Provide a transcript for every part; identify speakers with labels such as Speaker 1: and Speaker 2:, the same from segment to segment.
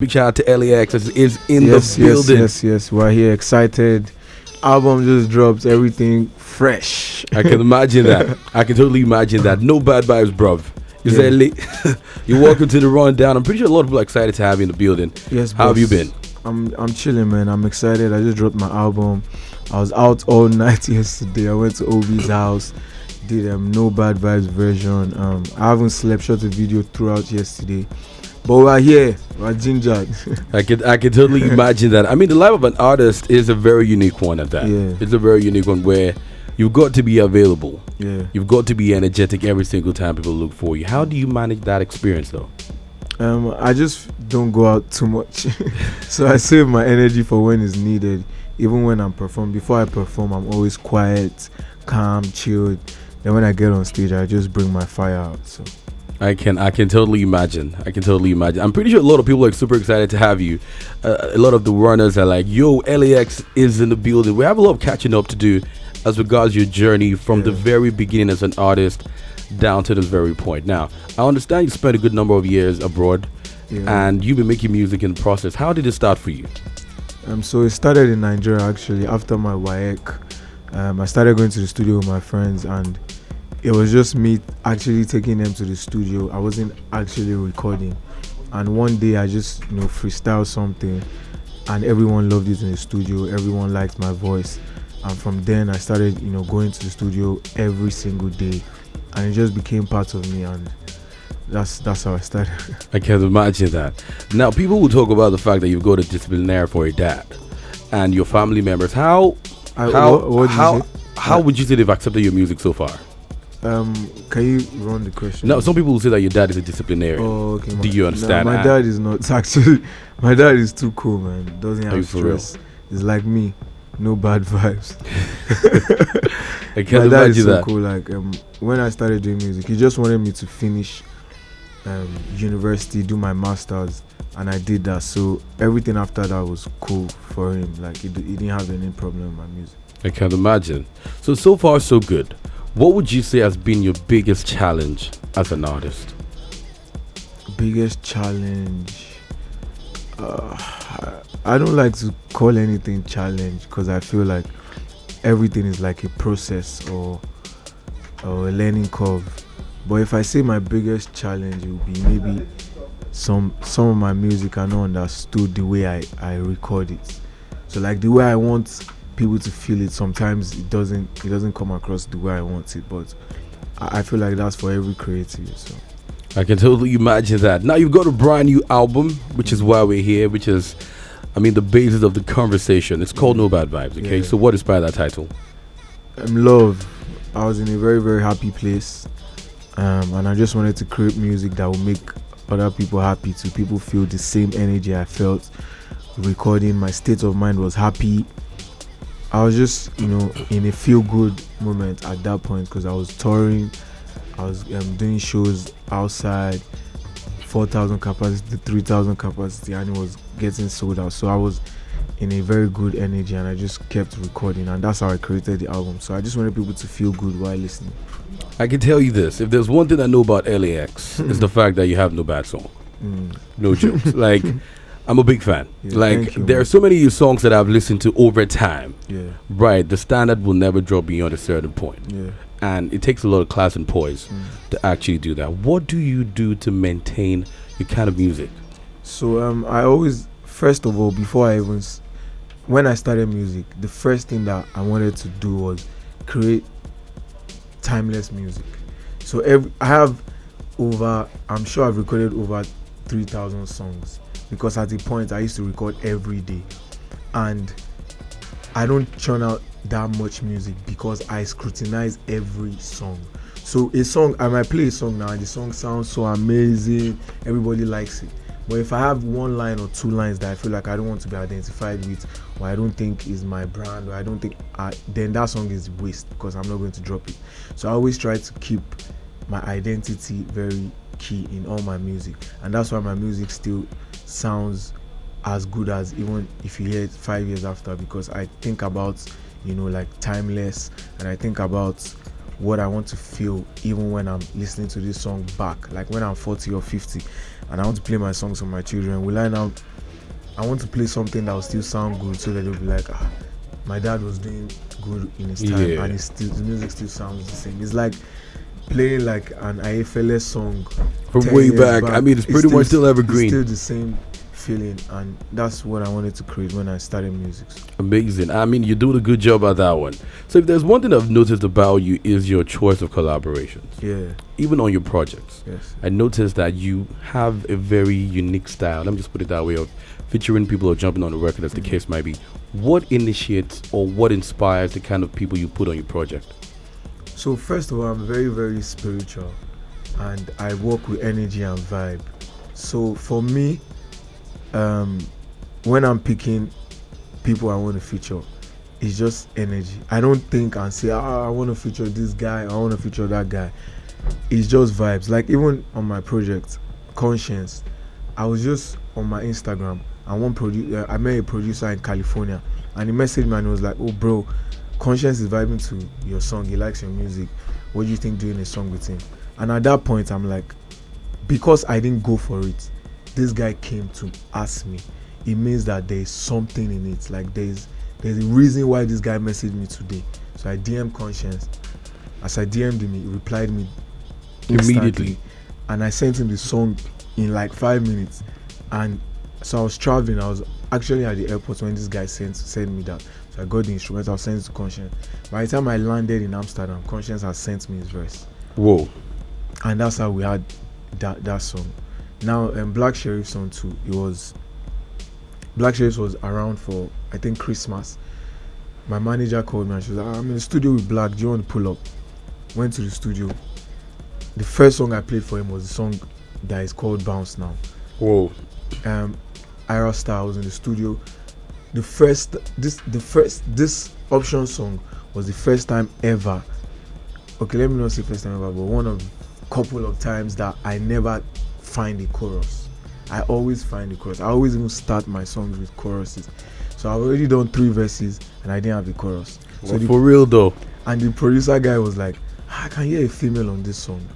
Speaker 1: Big shout out to L.A.X is in
Speaker 2: Yes,
Speaker 1: the
Speaker 2: yes,
Speaker 1: building.
Speaker 2: yes, yes. We're here excited. Album just dropped, everything fresh.
Speaker 1: I can imagine that. I can totally imagine that. No bad vibes, bruv. You
Speaker 2: Yeah.
Speaker 1: said you're welcome to the rundown. I'm pretty sure a lot of people are excited to have you in the building.
Speaker 2: Yes,
Speaker 1: How have you
Speaker 2: boss.
Speaker 1: been?
Speaker 2: I'm chilling, man. I'm excited. I just dropped my album. I was out all night yesterday. I went to Obi's house, did No Bad Vibes version. I haven't slept, shot a video throughout yesterday. But we're here. We're gingered.
Speaker 1: I can totally imagine that. I mean, the life of an artist is a very unique one at that.
Speaker 2: Yeah.
Speaker 1: It's a very unique one where you've got to be available.
Speaker 2: Yeah.
Speaker 1: You've got to be energetic every single time people look for you. How do you manage that experience though?
Speaker 2: I just don't go out too much. So I save my energy for when it's needed. Even when I'm performing, before I perform, I'm always quiet, calm, chilled. Then when I get on stage, I just bring my fire out. So
Speaker 1: I can totally imagine. I can totally imagine. I'm pretty sure a lot of people are super excited to have you. A lot of the runners are like, "Yo, L.A.X is in the building." We have a lot of catching up to do as regards your journey from the very beginning as an artist down to this very point. Now, I understand you spent a good number of years abroad, and you've been making music in the process. How did it start for you?
Speaker 2: So it started in Nigeria actually. After my WAEC, I started going to the studio with my friends, and it was just me actually taking them to the studio. I wasn't actually recording, and one day I just freestyle something, and everyone loved it in the studio. Everyone liked my voice, and from then I started going to the studio every single day, and it just became part of me, and that's how I started.
Speaker 1: I can imagine that. Now, people will talk about the fact that you've got a disciplinary for your dad and your family members. How would you say they've accepted your music so far?
Speaker 2: Can you run the question?
Speaker 1: No, some people will say that your dad is a disciplinarian.
Speaker 2: Oh, okay.
Speaker 1: Do you understand?
Speaker 2: No, my dad is not actually. My dad is too cool, man. Doesn't
Speaker 1: Are you
Speaker 2: have
Speaker 1: for real?
Speaker 2: stress. It's like me, no bad vibes.
Speaker 1: I can't
Speaker 2: My dad is
Speaker 1: imagine
Speaker 2: so
Speaker 1: that.
Speaker 2: cool. Like when I started doing music, he just wanted me to finish university, do my masters, and I did that. So everything after that was cool for him. Like he didn't have any problem with my music.
Speaker 1: I can't imagine. So far, so good. What would you say has been your biggest challenge as an artist?
Speaker 2: Biggest challenge. I don't like to call anything challenge because I feel like everything is like a process or a learning curve. But if I say my biggest challenge, it would be maybe some of my music are not understood the way I record it. So like the way I want people to feel it, sometimes it doesn't come across the way I want it. But I feel like that's for every creative. So
Speaker 1: I can totally imagine that. Now you've got a brand new album, which is why we're here, which is, the basis of the conversation. It's called No Bad Vibes, okay?
Speaker 2: Yeah.
Speaker 1: So what inspired that title?
Speaker 2: Love. I was in a very, very happy place, and I just wanted to create music that will make other people happy too. People feel the same energy I felt recording. My state of mind was happy. I was just, in a feel-good moment at that point because I was touring. I was doing shows outside, 4,000 capacity, 3,000 capacity, and it was getting sold out. So I was in a very good energy, and I just kept recording, and that's how I created the album. So I just wanted people to feel good while listening.
Speaker 1: I can tell you this. If there's one thing I know about L.A.X, it's the fact that you have no bad song. No jokes. Like, I'm a big fan.
Speaker 2: Yeah,
Speaker 1: Like,
Speaker 2: thank you,
Speaker 1: there
Speaker 2: man.
Speaker 1: are so many of your songs that I've listened to over time.
Speaker 2: Yeah,
Speaker 1: Right. The standard will never drop beyond a certain point.
Speaker 2: yeah.
Speaker 1: And it takes a lot of class and poise to actually do that. What do you do to maintain your kind of music?
Speaker 2: So I always, first of all, before I even, when I started music, the first thing that I wanted to do was create timeless music. So I have I'm sure I've recorded over 3,000 songs because at the point I used to record every day, and I don't churn out that much music because I scrutinize every song. So a song, I might play a song now and the song sounds so amazing, everybody likes it. But if I have one line or two lines that I feel like I don't want to be identified with, or I don't think is my brand, or I don't think, then that song is waste because I'm not going to drop it. So I always try to keep my identity very key in all my music, and that's why my music still sounds as good as even if you hear it 5 years after, because I think about like timeless, and I think about what I want to feel even when I'm listening to this song back, like when I'm 40 or 50 and I want to play my songs for my children. Will I now I want to play something that will still sound good, so that they'll be like, my dad was doing good in his time, and the music still sounds the same. It's like playing like an IFLS song
Speaker 1: from way back. I mean, it's pretty much still evergreen.
Speaker 2: It's still the same feeling, and that's what I wanted to create when I started music.
Speaker 1: Amazing. I mean, you're doing a good job at that one. So if there's one thing I've noticed about you is your choice of collaborations.
Speaker 2: Yeah.
Speaker 1: Even on your projects.
Speaker 2: Yes.
Speaker 1: I noticed that you have a very unique style. Let me just put it that way, of featuring people or jumping on the record, as the case might be. What initiates or what inspires the kind of people you put on your project?
Speaker 2: So first of all, I'm very, very spiritual, and I work with energy and vibe. So for me, when I'm picking people I want to feature, it's just energy. I don't think and say, I want to feature this guy, I want to feature that guy. It's just vibes. Like even on my project, Conscience, I was just on my Instagram, and I met a producer in California, and he messaged me and he was like, oh bro, Conscience is vibing to your song, he likes your music, what do you think doing a song with him? And at that point I'm like, because I didn't go for it, this guy came to ask me, it means that there is something in it. Like there's a reason why this guy messaged me today. So I DM Conscience. As I DM'd him, he replied me
Speaker 1: immediately,
Speaker 2: and I sent him the song in like 5 minutes. And so I was traveling, I was actually at the airport when this guy sent me that. So I got the instrumental, sent it to Conscience. By the time I landed in Amsterdam, Conscience had sent me his verse.
Speaker 1: Whoa.
Speaker 2: And that's how we had that song. Now Black Sheriff song too, Black Sheriff was around for, I think, Christmas. My manager called me and she was like, I'm in the studio with Black, do you want to pull up? Went to the studio. The first song I played for him was the song that is called Bounce Now.
Speaker 1: Whoa.
Speaker 2: Ira Star was in the studio. This option song was the first time ever. Okay, let me not say first time ever, but one of couple of times that I never find a chorus. I always find the chorus. I always even start my songs with choruses. So I've already done 3 verses and I didn't have the chorus.
Speaker 1: Well, for real though.
Speaker 2: And the producer guy was like, I can hear a female on this song.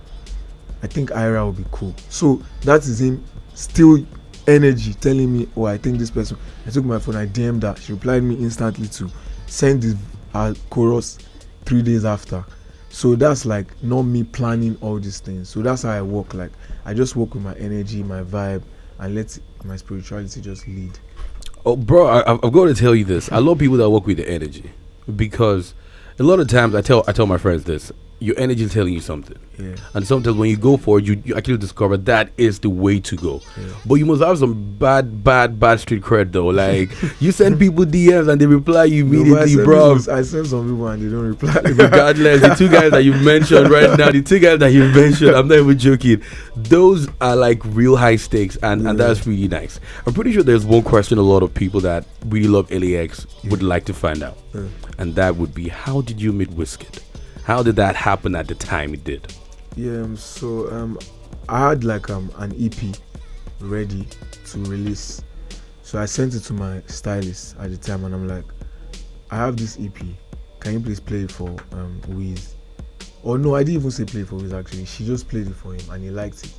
Speaker 2: I think Ira will be cool. So that is him still energy telling me, oh, I think this person. I took my phone, I DM'd her. She replied me instantly to send the chorus 3 days after. So that's like not me planning all these things. So that's how I work. Like I just work with my energy, my vibe, and let my spirituality just lead.
Speaker 1: Oh, bro, I've got to tell you this. I love people that work with the energy, because a lot of times I tell my friends this. Your energy is telling you something.
Speaker 2: Yeah.
Speaker 1: And sometimes when you go for it, you actually discover that is the way to go.
Speaker 2: Yeah.
Speaker 1: But you must have some bad street cred though. Like you send people DMs and they reply you immediately, bro.
Speaker 2: I send some people and they don't reply.
Speaker 1: Regardless, the 2 guys that you mentioned right now, I'm not even joking. Those are like real high stakes, and that's really nice. I'm pretty sure there's one question a lot of people that really love L.A.X would like to find out.
Speaker 2: Yeah.
Speaker 1: And that would be, how did you meet Wizkid? How did that happen at the time it did?
Speaker 2: Yeah, so I had like an EP ready to release. So I sent it to my stylist at the time and I'm like, I have this EP. Can you please play it for Wiz? Or no, I didn't even say play for Wiz actually. She just played it for him and he liked it.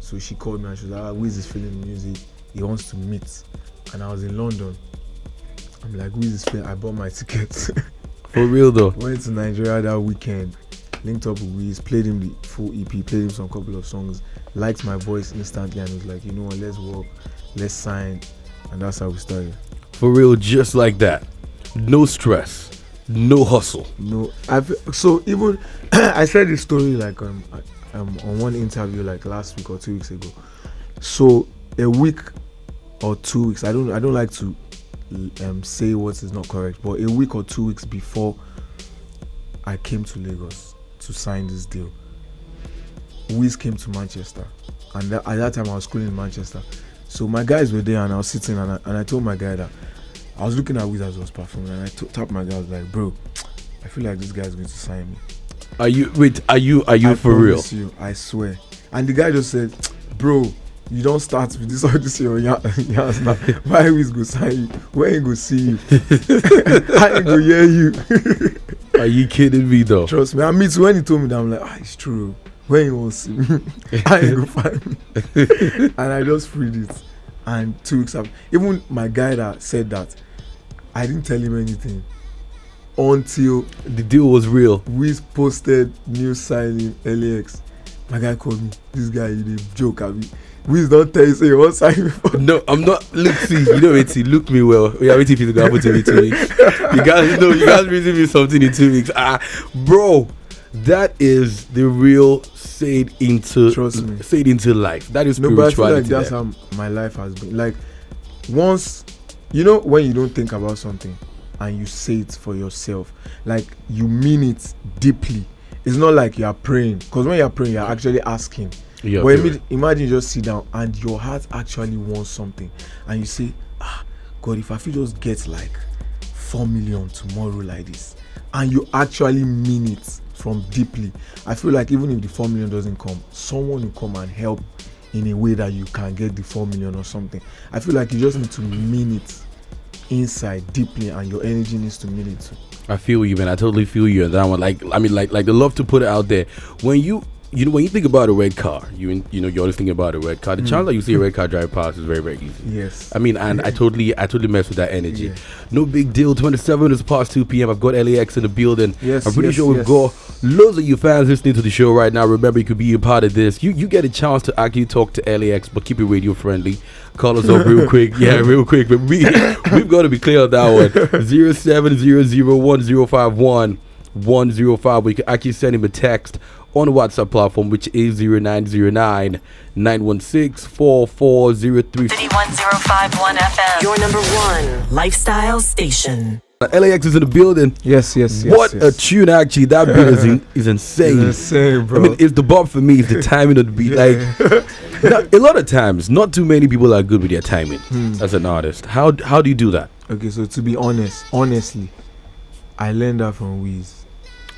Speaker 2: So she called me and she was like, Wiz is feeling the music. He wants to meet. And I was in London. I'm like, Wiz is feeling, I bought my tickets.
Speaker 1: For real though.
Speaker 2: Went to Nigeria that weekend, linked up with Wiz, played him the full EP, played him some couple of songs, liked my voice instantly and was like, you know what, let's work, let's sign, and that's how we started.
Speaker 1: For real, just like that. No stress, no hustle.
Speaker 2: No, so even I said this story like on one interview like last week or 2 weeks ago. So a week or 2 weeks, I don't like to say what is not correct, but a week or 2 weeks before I came to Lagos to sign this deal, Wiz came to Manchester, and at that time I was schooling in Manchester. So my guys were there and I was sitting and I told my guy that I was looking at Wiz as he was performing, and I tapped my guy. I was like, bro, I feel like this guy's going to sign me. Are you
Speaker 1: for real?
Speaker 2: I swear. And the guy just said, bro, you don't start with this all this your yarns now. Why Wiz go sign you? Where he go see you? How he go hear you?
Speaker 1: Are you kidding me though?
Speaker 2: Trust me. And me too, when he told me that, I'm like, it's true. When he won't see me, how he go find me? And I just freed it. And 2 weeks after, even my guy that said that, I didn't tell him anything until
Speaker 1: The deal was real.
Speaker 2: Wiz posted new signing L.A.X. My guy called me. This guy, you dey joke, abi? Wiz don't tell you say you want sign me for.
Speaker 1: No, I'm not. Look, see, you know, wait, see, look me well. We are waiting for you to go happen to me 2 weeks. You guys know, you guys reason me something in 2 weeks. Bro, that is the real say it into life. That is
Speaker 2: No, but I feel
Speaker 1: spirituality.
Speaker 2: like that's how my life has been. Like, once, you know, when you don't think about something and you say it for yourself, like you mean it deeply. It's not like you are praying, because when you are praying, you are actually asking.
Speaker 1: Yeah,
Speaker 2: but
Speaker 1: very.
Speaker 2: imagine you just sit down and your heart actually wants something, and you say, God, if I feel just get like 4 million tomorrow like this, and you actually mean it from deeply, I feel like even if the 4 million doesn't come, someone will come and help in a way that you can get the 4 million or something. I feel like you just need to mean it inside deeply, and your energy needs to mean it too.
Speaker 1: I feel you, man. I totally feel you on that one. Like, I mean, like the love to put it out there. When you know, when you think about a red car, you're always thinking about a red car. The chance that you see a red car drive past is very, very easy.
Speaker 2: Yes.
Speaker 1: I mean, and I totally mess with that energy.
Speaker 2: Yeah.
Speaker 1: No big deal. 27 is past 2 p.m. I've got L.A.X in the building.
Speaker 2: Yes,
Speaker 1: I'm pretty
Speaker 2: yes,
Speaker 1: sure we've
Speaker 2: yes.
Speaker 1: got loads of you fans listening to the show right now. Remember, you could be a part of this. You get a chance to actually talk to L.A.X, but keep it radio friendly. Call us up real quick. Yeah, real quick. But we've got to be clear on that one. 07001051 We can actually send him a text on the WhatsApp platform, which is 0909 916 4403.
Speaker 3: 31051 FM. Your number one lifestyle station.
Speaker 1: L.A.X is in the building.
Speaker 2: Yes.
Speaker 1: What a tune, actually. That beat is insane.
Speaker 2: It's insane, bro.
Speaker 1: I mean, it's the bop for me. It's the timing of the beat. Like, now, a lot of times, not too many people are good with their timing as an artist. How do you do that?
Speaker 2: Okay, so to be honestly, I learned that from Wiz.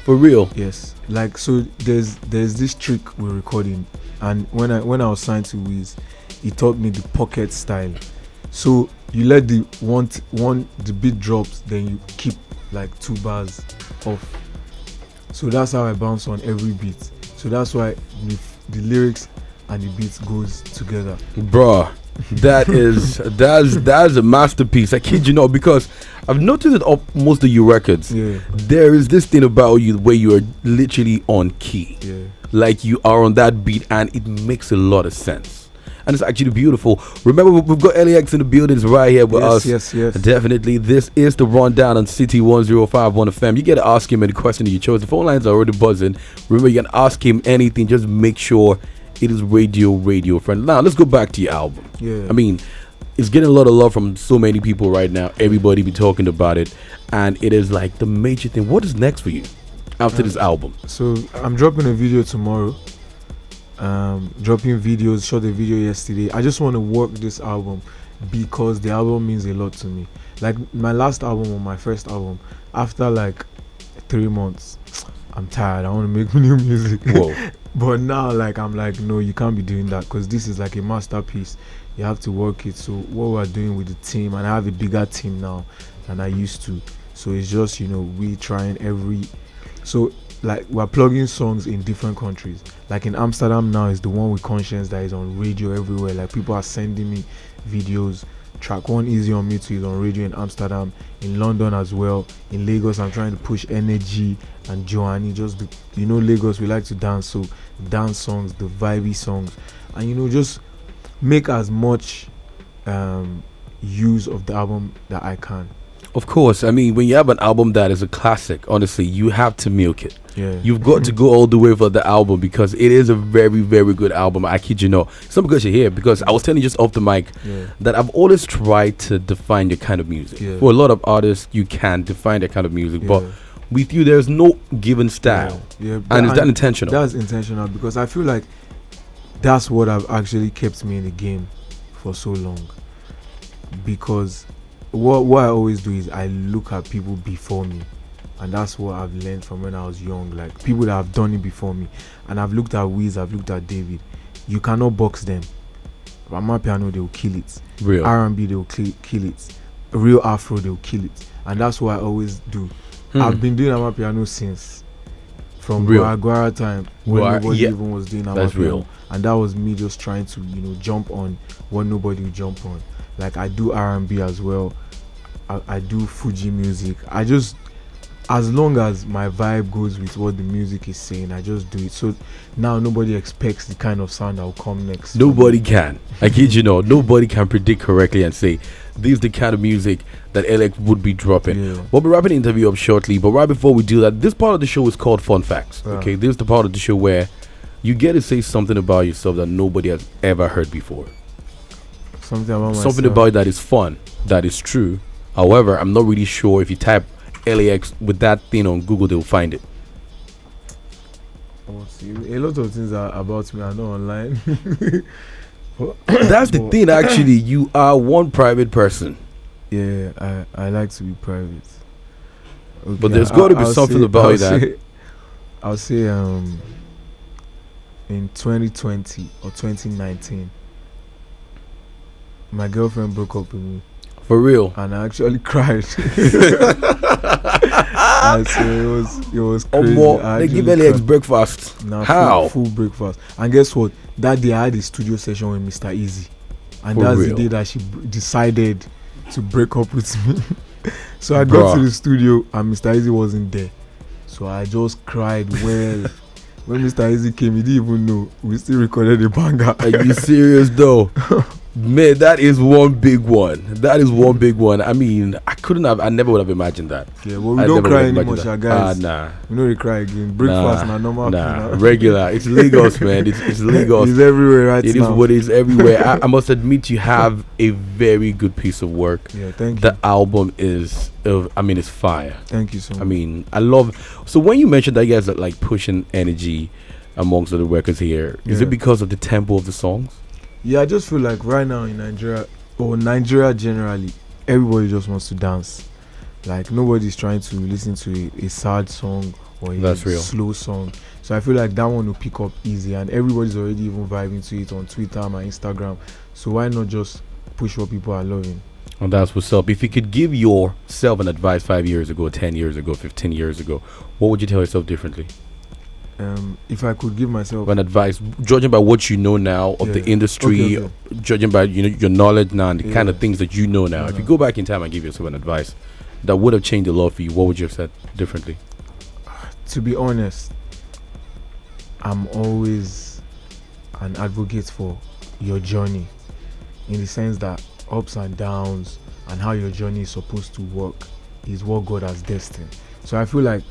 Speaker 1: For real?
Speaker 2: Yes, like, so there's this trick we're recording, and when I was signed to Wiz, he taught me the pocket style. So you let the the beat drops, then you keep like 2 bars off. So that's how I bounce on every beat. So that's why the lyrics and the beats goes together.
Speaker 1: Bruh, that's a masterpiece. I kid you not, because I've noticed it on most of your records.
Speaker 2: Yeah.
Speaker 1: There is this thing about you where you are literally on key.
Speaker 2: Yeah.
Speaker 1: Like you are on that beat, and it makes a lot of sense. And it's actually beautiful. Remember, we've got L.A.X in the buildings right here with us.
Speaker 2: Yes.
Speaker 1: Definitely. This is the rundown on City 1051 FM. You get to ask him any question that you chose. The phone lines are already buzzing. Remember, you can ask him anything. Just make sure it is radio friendly. Now, let's go back to your album.
Speaker 2: Yeah.
Speaker 1: I mean, it's getting a lot of love from so many people right now. Everybody be talking about it. And it is like the major thing. What is next for you after this album?
Speaker 2: So I'm dropping a video tomorrow. Dropping videos, shot a video yesterday. I just want to work this album because the album means a lot to me. Like my last album or my first album, after like 3 months, I'm tired. I want to make new music.
Speaker 1: Whoa.
Speaker 2: But now, like, I'm like, no, you can't be doing that, because this is like a masterpiece. You have to work it. So what we're doing with the team, and I have a bigger team now than I used to. So it's just, we trying so like we're plugging songs in different countries. Like in Amsterdam now is the one with Conscience that is on radio everywhere. Like people are sending me videos. Track 1 Easy on Me Too is on radio in Amsterdam, in London as well. In Lagos, I'm trying to push Energy and Joanny. Just Lagos, we like to dance, so dance songs, the vibey songs, and just make as much use of the album that I can.
Speaker 1: Of course. I mean, when you have an album that is a classic, honestly, you have to milk it.
Speaker 2: Yeah.
Speaker 1: You've got to go all the way for the album, because it is a very, very good album. I kid you not. It's not because you're here, because I was telling you just off the mic that I've always tried to define your kind of music.
Speaker 2: Yeah.
Speaker 1: For a lot of artists, you can define their kind of music, but with you, there's no given style.
Speaker 2: Yeah.
Speaker 1: And is that intentional?
Speaker 2: That's intentional, because I feel like that's what have actually kept me in the game for so long. Because what I always do is I look at people before me, and that's what I've learned from when I was young. Like people that have done it before me, and I've looked at Wiz, I've looked at David. You cannot box them. Amapiano, they will kill it.
Speaker 1: Real
Speaker 2: R&B, they will kill it. Real Afro, they will kill it. And that's what I always do. I've been doing Amapiano since from
Speaker 1: Real.
Speaker 2: Guara time when nobody
Speaker 1: yeah.
Speaker 2: even was doing
Speaker 1: That's
Speaker 2: Amapiano.
Speaker 1: real.
Speaker 2: And that was me just trying to, jump on what nobody would jump on. Like I do R&B as well. I do Fuji music. I just, as long as my vibe goes with what the music is saying, I just do it. So now nobody expects the kind of sound that will come next.
Speaker 1: Nobody can. I kid you not. Nobody can predict correctly and say this is the kind of music that L.A.X would be dropping.
Speaker 2: Yeah.
Speaker 1: We'll be wrapping the interview up shortly, but right before we do that, this part of the show is called Fun Facts.
Speaker 2: Yeah.
Speaker 1: Okay, this is the part of the show where you get to say something about yourself that nobody has ever heard before.
Speaker 2: Something about myself.
Speaker 1: Something about it that is fun, that is true. However, I'm not really sure if you type L.A.X with that thing on Google, they'll find it.
Speaker 2: Oh, see, a lot of things are about me are not online.
Speaker 1: That's the thing, actually. You are one private person.
Speaker 2: Yeah, I like to be private. Okay,
Speaker 1: But there's got to be something about you that...
Speaker 2: I'll say in 2020 or 2019, my girlfriend broke up with me.
Speaker 1: For real.
Speaker 2: And I actually cried. And so it was crazy.
Speaker 1: They give L.A.X breakfast.
Speaker 2: Nah,
Speaker 1: How?
Speaker 2: Full breakfast. And guess what? That day I had a studio session with Mr. Easy. And
Speaker 1: For
Speaker 2: that's
Speaker 1: real?
Speaker 2: the day that she decided to break up with me. So I got to the studio and Mr. Easy wasn't there. So I just cried well. When Mr. Easy came, he didn't even know. We still recorded a banger.
Speaker 1: Are you serious though? Man, that is one big one. That is one big one. I mean, I never would have imagined that.
Speaker 2: Yeah, but we don't cry anymore, guys.
Speaker 1: Nah.
Speaker 2: We don't really cry again. Breakfast, normal.
Speaker 1: Nah, regular. It's Lagos, man. It's Lagos.
Speaker 2: It's everywhere right now.
Speaker 1: It is what is everywhere. I must admit, you have a very good piece of work.
Speaker 2: Yeah, thank you.
Speaker 1: The album is, it's fire.
Speaker 2: Thank you so much.
Speaker 1: I mean, I love. So when you mentioned that you guys are like pushing energy amongst the records here, is it because of the tempo of the songs?
Speaker 2: Yeah, I just feel like right now in Nigeria, or Nigeria generally, everybody just wants to dance. Like nobody's trying to listen to a sad song or a slow song. So I feel like that one will pick up easy, and everybody's already even vibing to it on Twitter and Instagram. So why not just push what people are loving?
Speaker 1: And that's what's up. If you could give yourself an advice 5 years ago, 10 years ago, 15 years ago, what would you tell yourself differently?
Speaker 2: If I could give myself
Speaker 1: an advice, judging by what you know now of the industry, judging by your knowledge now and the kind of things that you know now, if you go back in time and give yourself an advice that would have changed a lot for you, what would you have said differently?
Speaker 2: To be honest, I'm always an advocate for your journey, in the sense that ups and downs and how your journey is supposed to work is what God has destined. So I feel like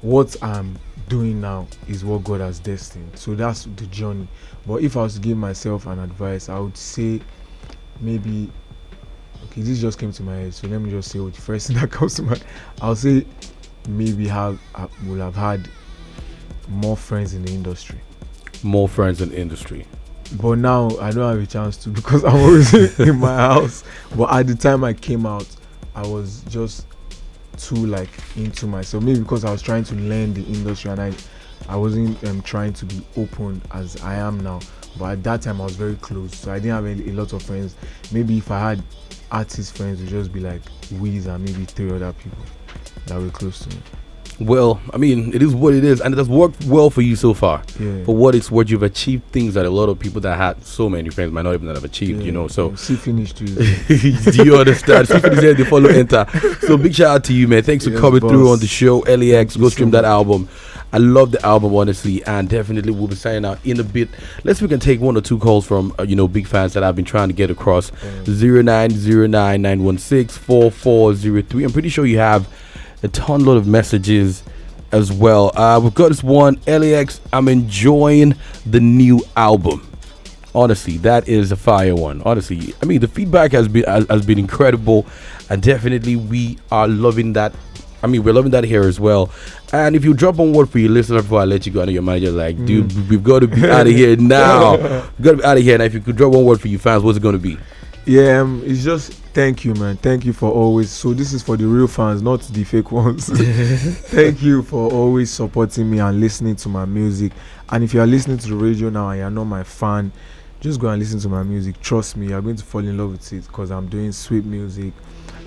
Speaker 2: what I'm doing now is what God has destined. So that's the journey. But if I was to give myself an advice, I would say maybe, okay, this just came to my head, so let me just say what the first thing that comes to mind. I'll say maybe I will have had more friends in the industry.
Speaker 1: More friends in the industry.
Speaker 2: But now I don't have a chance to, because I'm always in my house. But at the time I came out, I was just too like into myself, maybe because I was trying to learn the industry and I wasn't trying to be open as I am now. But at that time I was very close, so I didn't have a lot of friends. Maybe if I had artist friends, it would just be like Wiz and maybe 3 other people that were close to me.
Speaker 1: Well, I mean, it is what it is, and it has worked well for you so far.
Speaker 2: Yeah.
Speaker 1: For what it's worth, you've achieved things that a lot of people that had so many friends might not even have achieved, so...
Speaker 2: See finish too.
Speaker 1: Do you understand? See finish, they follow, enter. So big shout out to you, man. Thanks for coming through on the show. L.A.X, go stream that album. I love the album, honestly, and definitely we'll be signing out in a bit. Let's we can take 1 or 2 calls from, big fans that I've been trying to get across. 0909-916-4403. I'm pretty sure you have a lot of messages as well. We've got this one, L.A.X, I'm enjoying the new album. Honestly, that is a fire one. Honestly, I mean, the feedback has been incredible, and definitely we are loving that. I mean, we're loving that here as well. And if you drop one word for your listener before I let you go, I know your manager like, dude, we've got to be out of here now. We've got to be out of here. Now, if you could drop one word for your fans, what's it going to be?
Speaker 2: Yeah, it's just thank you, man. Thank you for always. So this is for the real fans, not the fake ones. Thank you for always supporting me and listening to my music. And if you are listening to the radio now and you're not my fan, just go and listen to my music. Trust me, you're going to fall in love with it, because I'm doing sweet music,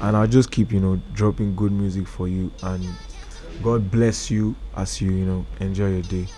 Speaker 2: and I'll just keep dropping good music for you. And God bless you as you enjoy your day.